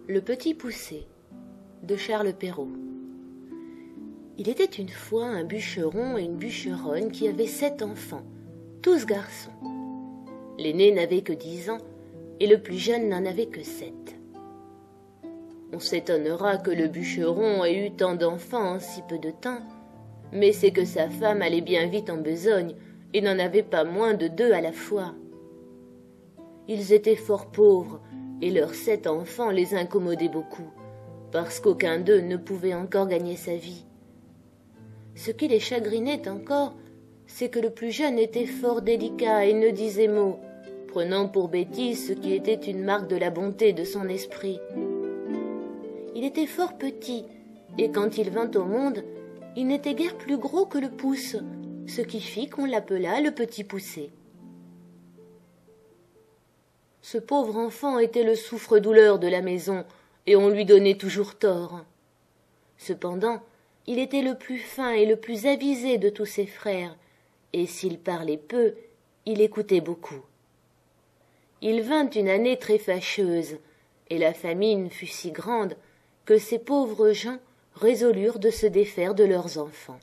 Le petit poucet de Charles Perrault. Il était une fois un bûcheron et une bûcheronne qui avaient 7 enfants, tous garçons. L'aîné n'avait que 10 ans et le plus jeune n'en avait que 7. On s'étonnera que le bûcheron ait eu tant d'enfants en si peu de temps, mais c'est que sa femme allait bien vite en besogne et n'en avait pas moins de 2 à la fois. Ils étaient fort pauvres et leurs 7 enfants les incommodaient beaucoup, parce qu'aucun d'eux ne pouvait encore gagner sa vie. Ce qui les chagrinait encore, c'est que le plus jeune était fort délicat et ne disait mot, prenant pour bêtise ce qui était une marque de la bonté de son esprit. Il était fort petit, et quand il vint au monde, il n'était guère plus gros que le pouce, ce qui fit qu'on l'appela le petit poucet. Ce pauvre enfant était le souffre-douleur de la maison, et on lui donnait toujours tort. Cependant, il était le plus fin et le plus avisé de tous ses frères, et s'il parlait peu, il écoutait beaucoup. Il vint une année très fâcheuse, et la famine fut si grande que ces pauvres gens résolurent de se défaire de leurs enfants.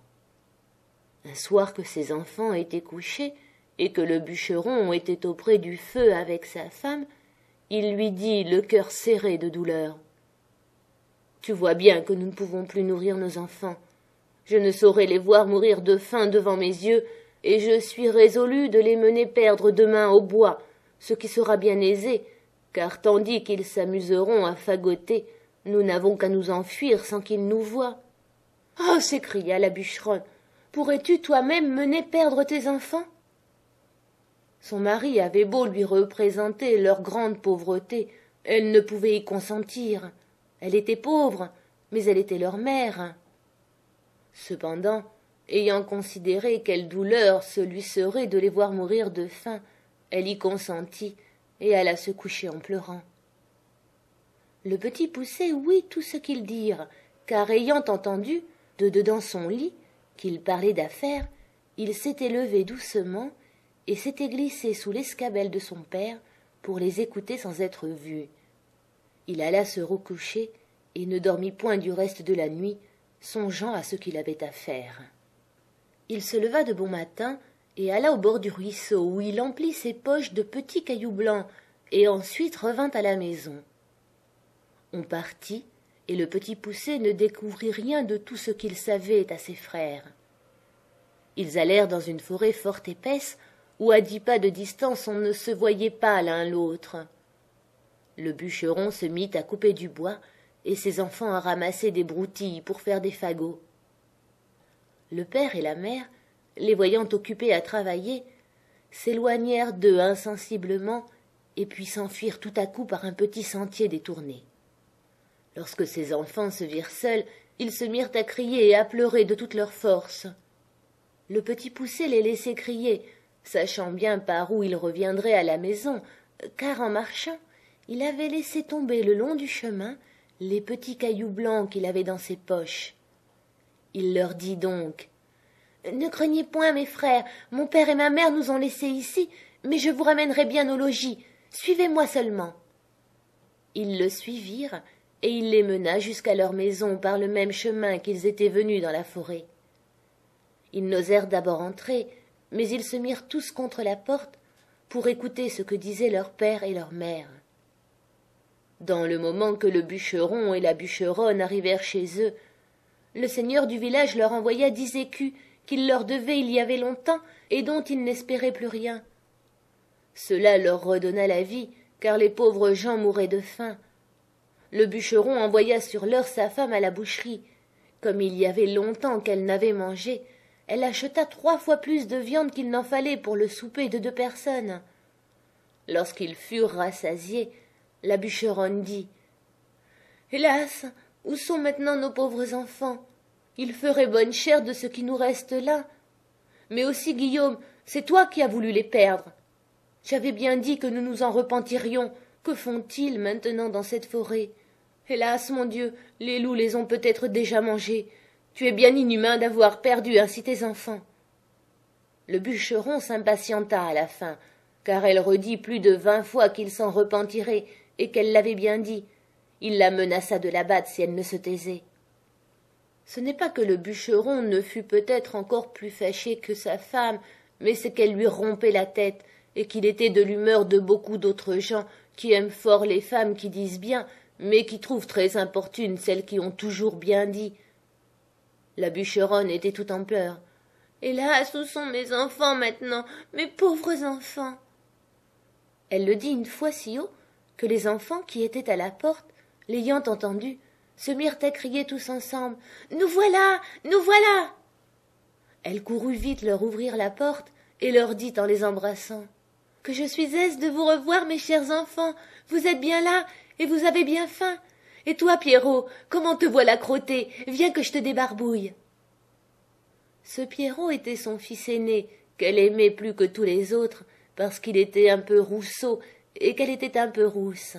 Un soir que ces enfants étaient couchés, et que le bûcheron était auprès du feu avec sa femme, il lui dit, le cœur serré de douleur: « Tu vois bien que nous ne pouvons plus nourrir nos enfants. Je ne saurais les voir mourir de faim devant mes yeux, et je suis résolu de les mener perdre demain au bois, ce qui sera bien aisé, car tandis qu'ils s'amuseront à fagoter, nous n'avons qu'à nous enfuir sans qu'ils nous voient. »« Oh !» s'écria la bûcheronne, « pourrais-tu toi-même mener perdre tes enfants ?» Son mari avait beau lui représenter leur grande pauvreté, elle ne pouvait y consentir. Elle était pauvre, mais elle était leur mère. Cependant, ayant considéré quelle douleur ce lui serait de les voir mourir de faim, elle y consentit et alla se coucher en pleurant. Le petit poucet ouït tout ce qu'ils dirent, car ayant entendu, de dedans son lit, qu'ils parlaient d'affaires, il s'était levé doucement et s'était glissé sous l'escabelle de son père pour les écouter sans être vu. Il alla se recoucher et ne dormit point du reste de la nuit, songeant à ce qu'il avait à faire. Il se leva de bon matin et alla au bord du ruisseau, où il emplit ses poches de petits cailloux blancs, et ensuite revint à la maison. On partit, et le petit poucet ne découvrit rien de tout ce qu'il savait à ses frères. Ils allèrent dans une forêt fort épaisse, où à 10 pas de distance on ne se voyait pas l'un l'autre. Le bûcheron se mit à couper du bois, et ses enfants à ramasser des broutilles pour faire des fagots. Le père et la mère, les voyant occupés à travailler, s'éloignèrent d'eux insensiblement, et puis s'enfuirent tout à coup par un petit sentier détourné. Lorsque ces enfants se virent seuls, ils se mirent à crier et à pleurer de toute leur force. Le petit poucet les laissait crier, sachant bien par où ils reviendraient à la maison, car en marchant, il avait laissé tomber le long du chemin les petits cailloux blancs qu'il avait dans ses poches. Il leur dit donc: « Ne craignez point, mes frères, mon père et ma mère nous ont laissés ici, mais je vous ramènerai bien au logis. Suivez-moi seulement. » Ils le suivirent, et il les mena jusqu'à leur maison par le même chemin qu'ils étaient venus dans la forêt. Ils n'osèrent d'abord entrer, mais ils se mirent tous contre la porte pour écouter ce que disaient leur père et leur mère. Dans le moment que le bûcheron et la bûcheronne arrivèrent chez eux, le seigneur du village leur envoya 10 écus qu'il leur devait il y avait longtemps et dont ils n'espéraient plus rien. Cela leur redonna la vie, car les pauvres gens mouraient de faim. Le bûcheron envoya sur l'heure sa femme à la boucherie. Comme il y avait longtemps qu'elle n'avait mangé, elle acheta 3 fois plus de viande qu'il n'en fallait pour le souper de 2 personnes. Lorsqu'ils furent rassasiés, la bûcheronne dit: « Hélas, où sont maintenant nos pauvres enfants? Ils feraient bonne chère de ce qui nous reste là. Mais aussi, Guillaume, c'est toi qui as voulu les perdre. J'avais bien dit que nous nous en repentirions. Que font-ils maintenant dans cette forêt? Hélas, mon Dieu, les loups les ont peut-être déjà mangés. Tu es bien inhumain d'avoir perdu ainsi tes enfants. » Le bûcheron s'impatienta à la fin, car elle redit plus de 20 fois qu'il s'en repentirait, et qu'elle l'avait bien dit. Il la menaça de l'abattre si elle ne se taisait. Ce n'est pas que le bûcheron ne fût peut-être encore plus fâché que sa femme, mais c'est qu'elle lui rompait la tête, et qu'il était de l'humeur de beaucoup d'autres gens qui aiment fort les femmes qui disent bien, mais qui trouvent très importunes celles qui ont toujours bien dit. La bûcheronne était tout en pleurs. « Hélas, où sont mes enfants maintenant, mes pauvres enfants ?» Elle le dit une fois si haut que les enfants qui étaient à la porte, l'ayant entendu, se mirent à crier tous ensemble « Nous voilà! Nous voilà !» Elle courut vite leur ouvrir la porte et leur dit en les embrassant « Que je suis aise de vous revoir, mes chers enfants, vous êtes bien là et vous avez bien faim. Et toi, Pierrot, comment te voilà crotté? Viens que je te débarbouille. » Ce Pierrot était son fils aîné, qu'elle aimait plus que tous les autres, parce qu'il était un peu rousseau et qu'elle était un peu rousse.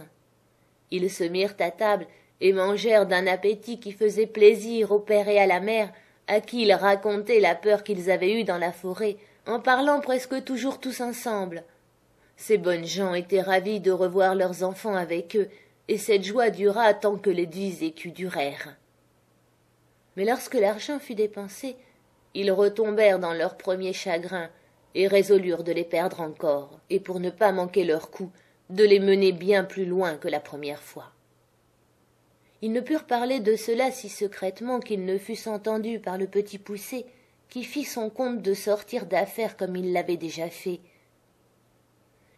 Ils se mirent à table et mangèrent d'un appétit qui faisait plaisir au père et à la mère, à qui ils racontaient la peur qu'ils avaient eue dans la forêt, en parlant presque toujours tous ensemble. Ces bonnes gens étaient ravis de revoir leurs enfants avec eux, et cette joie dura tant que les 10 écus durèrent. Mais lorsque l'argent fut dépensé, ils retombèrent dans leur premier chagrin, et résolurent de les perdre encore, et pour ne pas manquer leur coup, de les mener bien plus loin que la première fois. Ils ne purent parler de cela si secrètement qu'ils ne fussent entendus par le petit Poucet, qui fit son compte de sortir d'affaires comme il l'avait déjà fait.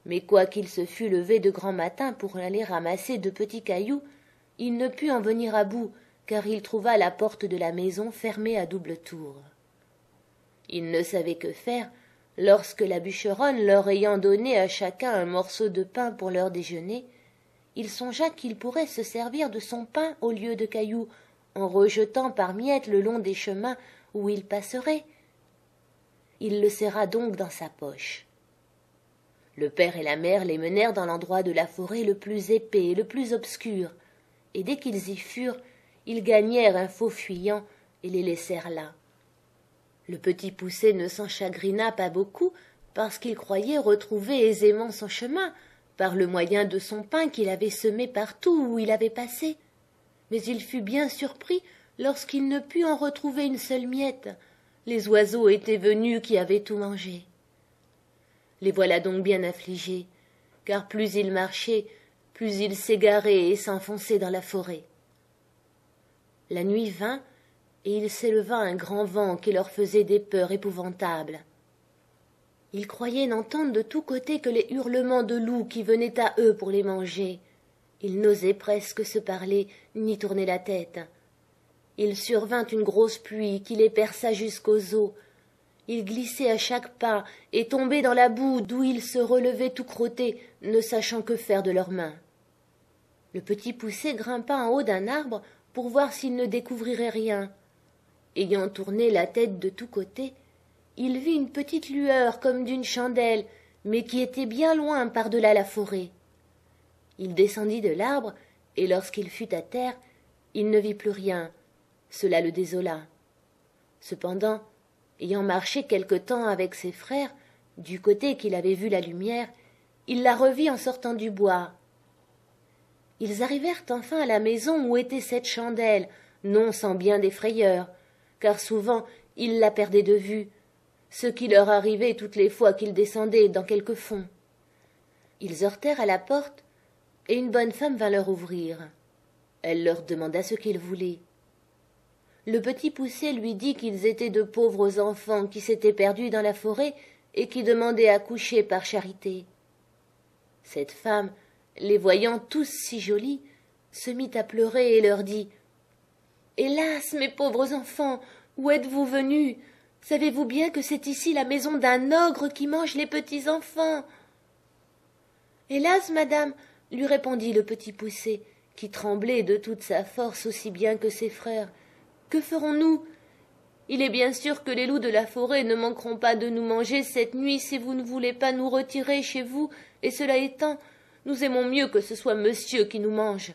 Mais quoiqu'il se fût levé de grand matin pour aller ramasser de petits cailloux, il ne put en venir à bout, car il trouva la porte de la maison fermée à double tour. Il ne savait que faire, lorsque la bûcheronne leur ayant donné à chacun un morceau de pain pour leur déjeuner, il songea qu'il pourrait se servir de son pain au lieu de cailloux, en rejetant par miettes le long des chemins où il passerait. Il le serra donc dans sa poche. Le père et la mère les menèrent dans l'endroit de la forêt le plus épais et le plus obscur, et dès qu'ils y furent, ils gagnèrent un faux fuyant et les laissèrent là. Le petit Poucet ne s'en chagrina pas beaucoup, parce qu'il croyait retrouver aisément son chemin, par le moyen de son pain qu'il avait semé partout où il avait passé. Mais il fut bien surpris lorsqu'il ne put en retrouver une seule miette. Les oiseaux étaient venus qui avaient tout mangé. Les voilà donc bien affligés, car plus ils marchaient, plus ils s'égaraient et s'enfonçaient dans la forêt. La nuit vint, et il s'éleva un grand vent qui leur faisait des peurs épouvantables. Ils croyaient n'entendre de tous côtés que les hurlements de loups qui venaient à eux pour les manger. Ils n'osaient presque se parler, ni tourner la tête. Il survint une grosse pluie qui les perça jusqu'aux os. Ils glissaient à chaque pas et tombaient dans la boue d'où ils se relevaient tout crottés, ne sachant que faire de leurs mains. Le petit Poucet grimpa en haut d'un arbre pour voir s'il ne découvrirait rien. Ayant tourné la tête de tous côtés, il vit une petite lueur comme d'une chandelle, mais qui était bien loin par-delà la forêt. Il descendit de l'arbre, et lorsqu'il fut à terre, il ne vit plus rien. Cela le désola. Cependant, ayant marché quelque temps avec ses frères, du côté qu'il avait vu la lumière, il la revit en sortant du bois. Ils arrivèrent enfin à la maison où était cette chandelle, non sans bien des frayeurs, car souvent ils la perdaient de vue, ce qui leur arrivait toutes les fois qu'ils descendaient dans quelque fond. Ils heurtèrent à la porte, et une bonne femme vint leur ouvrir. Elle leur demanda ce qu'ils voulaient. Le petit Poucet lui dit qu'ils étaient de pauvres enfants qui s'étaient perdus dans la forêt et qui demandaient à coucher par charité. Cette femme, les voyant tous si jolis, se mit à pleurer et leur dit « Hélas, mes pauvres enfants, où êtes-vous venus? Savez-vous bien que c'est ici la maison d'un ogre qui mange les petits enfants ?» « Hélas, madame, lui répondit le petit Poucet, qui tremblait de toute sa force aussi bien que ses frères. Que ferons-nous? Il est bien sûr que les loups de la forêt ne manqueront pas de nous manger cette nuit si vous ne voulez pas nous retirer chez vous, et cela étant, nous aimons mieux que ce soit monsieur qui nous mange.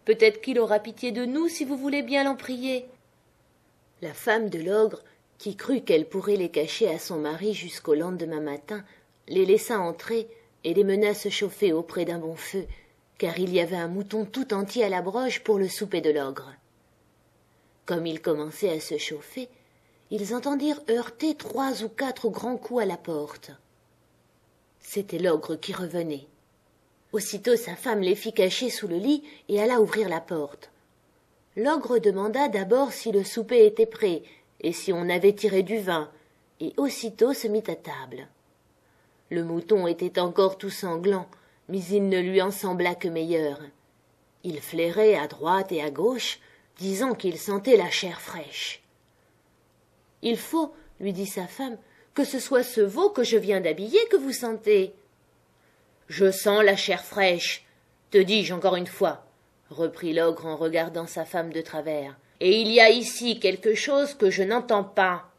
Peut-être qu'il aura pitié de nous si vous voulez bien l'en prier. » La femme de l'ogre, qui crut qu'elle pourrait les cacher à son mari jusqu'au lendemain matin, les laissa entrer et les mena se chauffer auprès d'un bon feu, car il y avait un mouton tout entier à la broche pour le souper de l'ogre. Comme ils commençaient à se chauffer, ils entendirent heurter 3 ou 4 grands coups à la porte. C'était l'ogre qui revenait. Aussitôt sa femme les fit cacher sous le lit et alla ouvrir la porte. L'ogre demanda d'abord si le souper était prêt et si on avait tiré du vin, et aussitôt se mit à table. Le mouton était encore tout sanglant, mais il ne lui en sembla que meilleur. Il flairait à droite et à gauche, disant qu'il sentait la chair fraîche. « Il faut, lui dit sa femme, que ce soit ce veau que je viens d'habiller que vous sentez. »« Je sens la chair fraîche, te dis-je encore une fois, » reprit l'ogre en regardant sa femme de travers, « et il y a ici quelque chose que je n'entends pas. »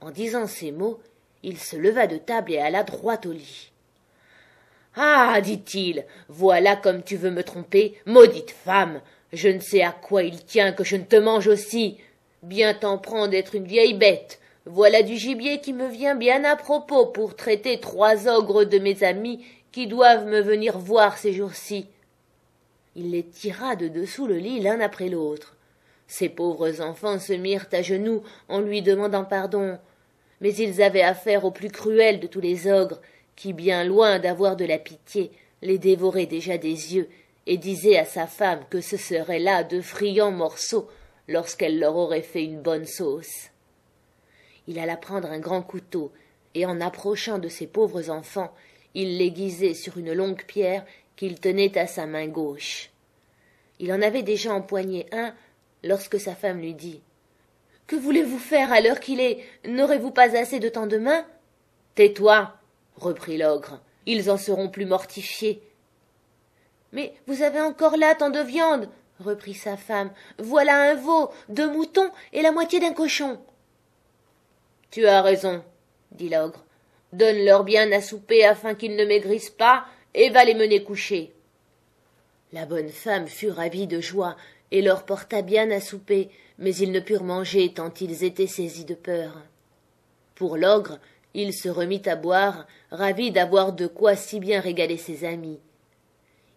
En disant ces mots, il se leva de table et alla droit au lit. « Ah, dit-il, voilà comme tu veux me tromper, maudite femme. Je ne sais à quoi il tient que je ne te mange aussi. Bien t'en prends d'être une vieille bête. Voilà du gibier qui me vient bien à propos pour traiter 3 ogres de mes amis qui doivent me venir voir ces jours-ci. » Il les tira de dessous le lit l'un après l'autre. Ces pauvres enfants se mirent à genoux en lui demandant pardon. Mais ils avaient affaire au plus cruel de tous les ogres, qui, bien loin d'avoir de la pitié, les dévorait déjà des yeux, et disait à sa femme que ce seraient là de friands morceaux lorsqu'elle leur aurait fait une bonne sauce. Il alla prendre un grand couteau, et en approchant de ces pauvres enfants, il l'aiguisait sur une longue pierre qu'il tenait à sa main gauche. Il en avait déjà empoigné un lorsque sa femme lui dit « Que voulez-vous faire à l'heure qu'il est? N'aurez-vous pas assez de temps demain ?»« Tais-toi, » reprit l'ogre, « ils en seront plus mortifiés. »« Mais vous avez encore là tant de viande, » reprit sa femme. « Voilà un veau, 2 moutons et la moitié d'un cochon. »« Tu as raison, » dit l'ogre. « Donne-leur bien à souper afin qu'ils ne maigrissent pas, et va les mener coucher. » La bonne femme fut ravie de joie et leur porta bien à souper, mais ils ne purent manger tant ils étaient saisis de peur. Pour l'ogre, il se remit à boire, ravi d'avoir de quoi si bien régaler ses amis.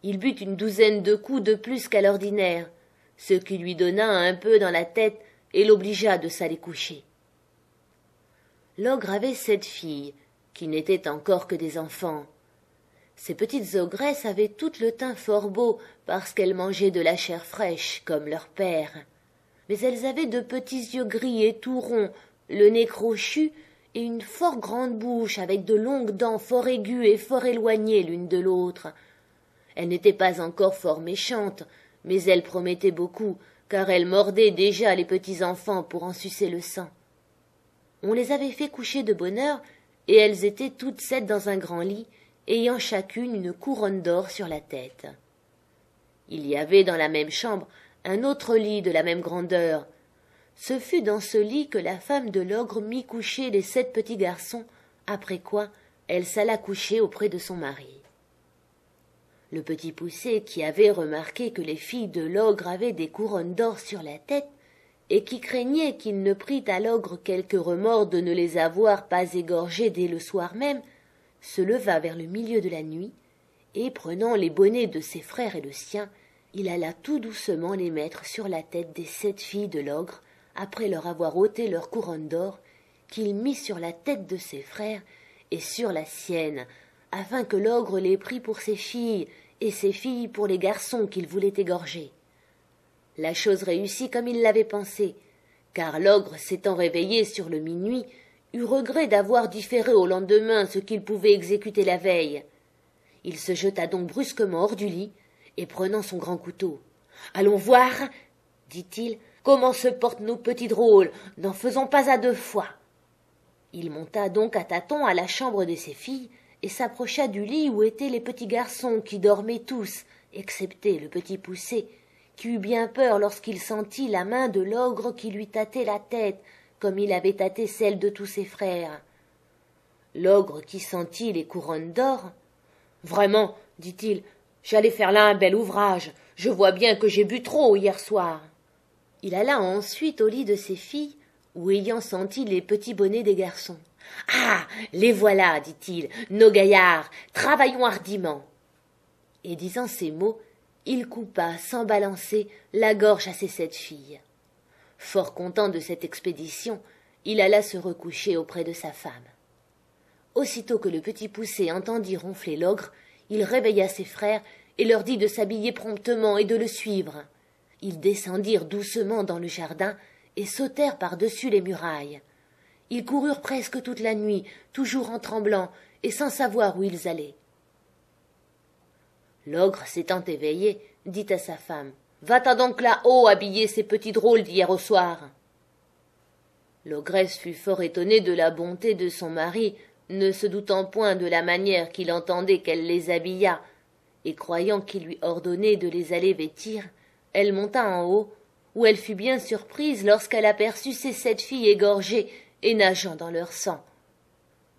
Il but une 12aine de coups de plus qu'à l'ordinaire, ce qui lui donna un peu dans la tête et l'obligea de s'aller coucher. L'ogre avait 7 filles, qui n'étaient encore que des enfants. Ces petites ogresses avaient toutes le teint fort beau parce qu'elles mangeaient de la chair fraîche, comme leur père. Mais elles avaient de petits yeux gris et tout ronds, le nez crochu et une fort grande bouche avec de longues dents fort aiguës et fort éloignées l'une de l'autre. Elles n'étaient pas encore fort méchantes, mais elles promettaient beaucoup, car elles mordaient déjà les petits enfants pour en sucer le sang. On les avait fait coucher de bonne heure, et elles étaient toutes 7 dans un grand lit, ayant chacune une couronne d'or sur la tête. Il y avait dans la même chambre un autre lit de la même grandeur. Ce fut dans ce lit que la femme de l'ogre mit coucher les 7 petits garçons, après quoi elle s'alla coucher auprès de son mari. Le petit poucet, qui avait remarqué que les filles de l'ogre avaient des couronnes d'or sur la tête, et qui craignait qu'il ne prît à l'ogre quelque remords de ne les avoir pas égorgées dès le soir même, se leva vers le milieu de la nuit, et prenant les bonnets de ses frères et le sien, il alla tout doucement les mettre sur la tête des 7 filles de l'ogre, après leur avoir ôté leur couronne d'or, qu'il mit sur la tête de ses frères et sur la sienne, afin que l'ogre les prît pour ses filles, et ses filles pour les garçons qu'il voulait égorger. La chose réussit comme il l'avait pensé, car l'ogre, s'étant réveillé sur le minuit, eut regret d'avoir différé au lendemain ce qu'il pouvait exécuter la veille. Il se jeta donc brusquement hors du lit, et prenant son grand couteau. « Allons voir, » dit-il, « comment se portent nos petits drôles, n'en faisons pas à 2 fois. » Il monta donc à tâtons à la chambre de ses filles, et s'approcha du lit où étaient les petits garçons qui dormaient tous, excepté le petit poucet, qui eut bien peur lorsqu'il sentit la main de l'ogre qui lui tâtait la tête, comme il avait tâté celle de tous ses frères. L'ogre qui sentit les couronnes d'or. « Vraiment, dit-il, j'allais faire là un bel ouvrage. Je vois bien que j'ai bu trop hier soir. » Il alla ensuite au lit de ses filles, où ayant senti les petits bonnets des garçons. « Ah, les voilà, dit-il, nos gaillards, travaillons hardiment. » Et disant ces mots, il coupa, sans balancer, la gorge à ses 7 filles. Fort content de cette expédition, il alla se recoucher auprès de sa femme. Aussitôt que le Petit Poucet entendit ronfler l'ogre, il réveilla ses frères et leur dit de s'habiller promptement et de le suivre. Ils descendirent doucement dans le jardin et sautèrent par-dessus les murailles. Ils coururent presque toute la nuit, toujours en tremblant et sans savoir où ils allaient. L'ogre, s'étant éveillé, dit à sa femme: « Va-t'en donc là-haut habiller ces petits drôles d'hier au soir. » L'ogresse fut fort étonnée de la bonté de son mari, ne se doutant point de la manière qu'il entendait qu'elle les habillât, et croyant qu'il lui ordonnait de les aller vêtir, elle monta en haut, où elle fut bien surprise lorsqu'elle aperçut ses 7 filles égorgées et nageant dans leur sang.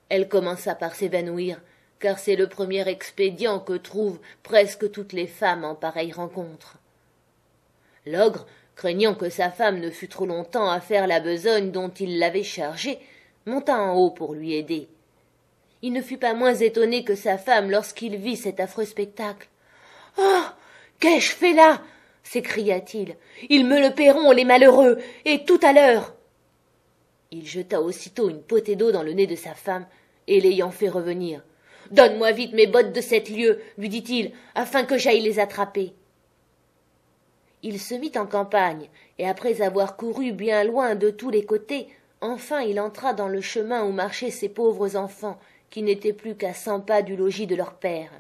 Elle commença par s'évanouir, car c'est le premier expédient que trouvent presque toutes les femmes en pareille rencontre. L'ogre, craignant que sa femme ne fût trop longtemps à faire la besogne dont il l'avait chargée, monta en haut pour lui aider. Il ne fut pas moins étonné que sa femme lorsqu'il vit cet affreux spectacle. « Oh, qu'ai-je fait là ?» s'écria-t-il. « Ils me le paieront, les malheureux, et tout à l'heure !» Il jeta aussitôt une potée d'eau dans le nez de sa femme, et l'ayant fait revenir. « Donne-moi vite mes bottes de 7 lieues, lui dit-il, afin que j'aille les attraper. » Il se mit en campagne, et après avoir couru bien loin de tous les côtés, enfin il entra dans le chemin où marchaient ces pauvres enfants, qui n'étaient plus qu'à 100 pas du logis de leur père.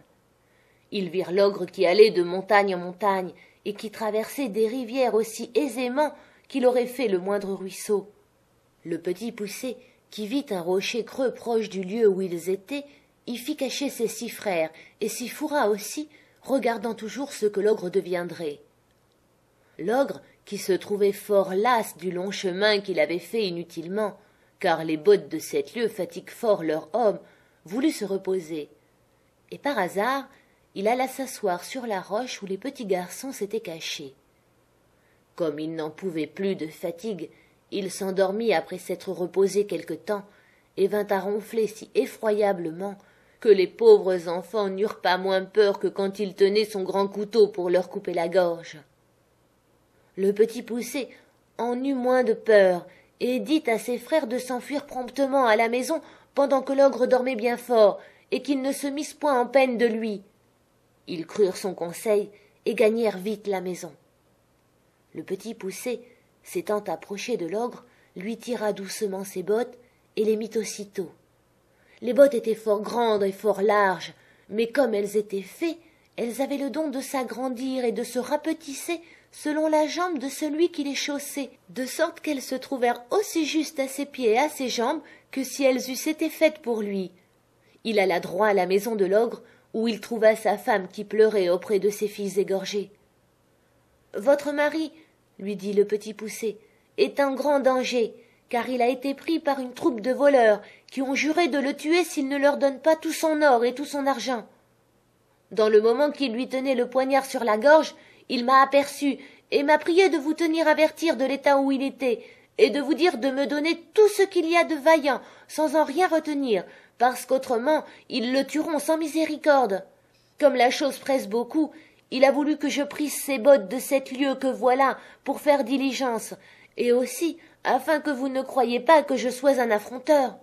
Ils virent l'ogre qui allait de montagne en montagne, et qui traversait des rivières aussi aisément qu'il aurait fait le moindre ruisseau. Le Petit Poucet, qui vit un rocher creux proche du lieu où ils étaient, y fit cacher ses 6 frères, et s'y fourra aussi, regardant toujours ce que l'ogre deviendrait. L'ogre, qui se trouvait fort las du long chemin qu'il avait fait inutilement, car les bottes de 7 lieues fatiguent fort leur homme, voulut se reposer. Et par hasard, il alla s'asseoir sur la roche où les petits garçons s'étaient cachés. Comme il n'en pouvait plus de fatigue, il s'endormit après s'être reposé quelque temps, et vint à ronfler si effroyablement que les pauvres enfants n'eurent pas moins peur que quand il tenait son grand couteau pour leur couper la gorge. Le Petit Poucet en eut moins de peur, et dit à ses frères de s'enfuir promptement à la maison pendant que l'ogre dormait bien fort, et qu'ils ne se missent point en peine de lui. Ils crurent son conseil, et gagnèrent vite la maison. Le Petit Poucet, s'étant approché de l'ogre, lui tira doucement ses bottes, et les mit aussitôt. Les bottes étaient fort grandes et fort larges, mais comme elles étaient fées, elles avaient le don de s'agrandir et de se rapetisser selon la jambe de celui qui les chaussait, de sorte qu'elles se trouvèrent aussi justes à ses pieds et à ses jambes que si elles eussent été faites pour lui. Il alla droit à la maison de l'ogre, où il trouva sa femme qui pleurait auprès de ses filles égorgées. « Votre mari, lui dit le Petit Poucet, est en grand danger, car il a été pris par une troupe de voleurs qui ont juré de le tuer s'il ne leur donne pas tout son or et tout son argent. Dans le moment qu'il lui tenait le poignard sur la gorge, il m'a aperçu et m'a prié de vous tenir avertir de l'état où il était, et de vous dire de me donner tout ce qu'il y a de vaillant, sans en rien retenir, parce qu'autrement ils le tueront sans miséricorde. Comme la chose presse beaucoup, il a voulu que je prisse ces bottes de 7 lieues que voilà, pour faire diligence, et aussi afin que vous ne croyiez pas que je sois un affronteur. »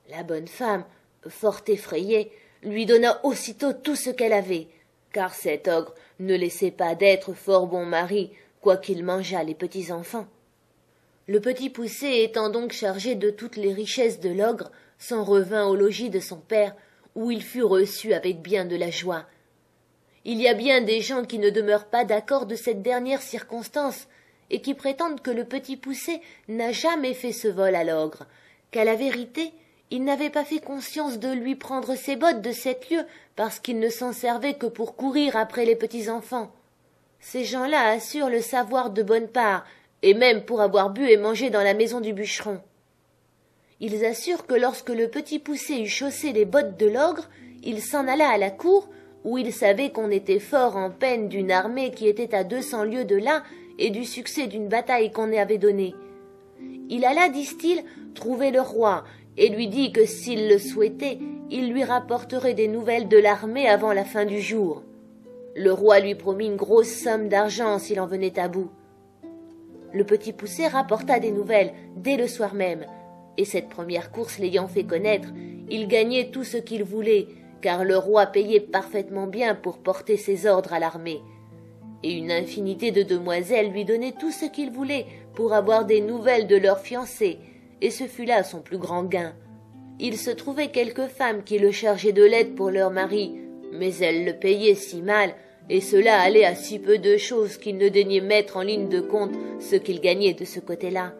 La bonne femme, fort effrayée, lui donna aussitôt tout ce qu'elle avait, car cet ogre ne laissait pas d'être fort bon mari, quoiqu'il mangeât les petits enfants. Le Petit Poucet étant donc chargé de toutes les richesses de l'ogre, s'en revint au logis de son père, où il fut reçu avec bien de la joie. Il y a bien des gens qui ne demeurent pas d'accord de cette dernière circonstance, et qui prétendent que le Petit Poucet n'a jamais fait ce vol à l'ogre, qu'à la vérité, il n'avait pas fait conscience de lui prendre ses bottes de 7 lieues, parce qu'il ne s'en servait que pour courir après les petits enfants. Ces gens-là assurent le savoir de bonne part, et même pour avoir bu et mangé dans la maison du bûcheron. Ils assurent que lorsque le Petit Poucet eut chaussé les bottes de l'ogre, il s'en alla à la cour, où il savait qu'on était fort en peine d'une armée qui était à 200 lieues de là, et du succès d'une bataille qu'on avait donnée. Il alla, disent-ils, trouver le roi, et lui dit que s'il le souhaitait, il lui rapporterait des nouvelles de l'armée avant la fin du jour. Le roi lui promit une grosse somme d'argent s'il en venait à bout. Le Petit Poucet rapporta des nouvelles dès le soir même, et cette première course l'ayant fait connaître, il gagnait tout ce qu'il voulait, car le roi payait parfaitement bien pour porter ses ordres à l'armée. Et une infinité de demoiselles lui donnaient tout ce qu'il voulait pour avoir des nouvelles de leurs fiancés, et ce fut là son plus grand gain. Il se trouvait quelques femmes qui le chargeaient de l'aide pour leur mari, mais elles le payaient si mal, et cela allait à si peu de choses qu'il ne daignait mettre en ligne de compte ce qu'il gagnait de ce côté-là.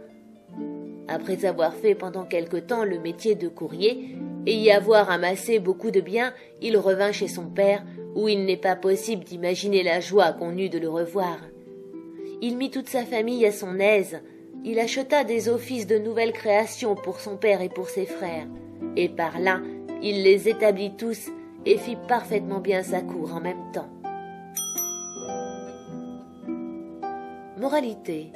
Après avoir fait pendant quelque temps le métier de courrier, et y avoir amassé beaucoup de biens, il revint chez son père, où il n'est pas possible d'imaginer la joie qu'on eut de le revoir. Il mit toute sa famille à son aise, il acheta des offices de nouvelles créations pour son père et pour ses frères, et par là, il les établit tous et fit parfaitement bien sa cour en même temps. Moralité.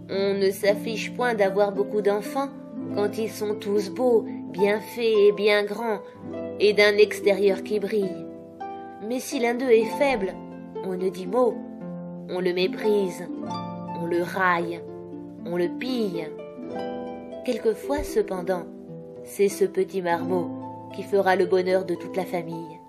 On ne s'affiche point d'avoir beaucoup d'enfants quand ils sont tous beaux, bien faits et bien grands, et d'un extérieur qui brille. Mais si l'un d'eux est faible, on ne dit mot, on le méprise, on le raille, on le pille. Quelquefois, cependant, c'est ce petit marmot qui fera le bonheur de toute la famille.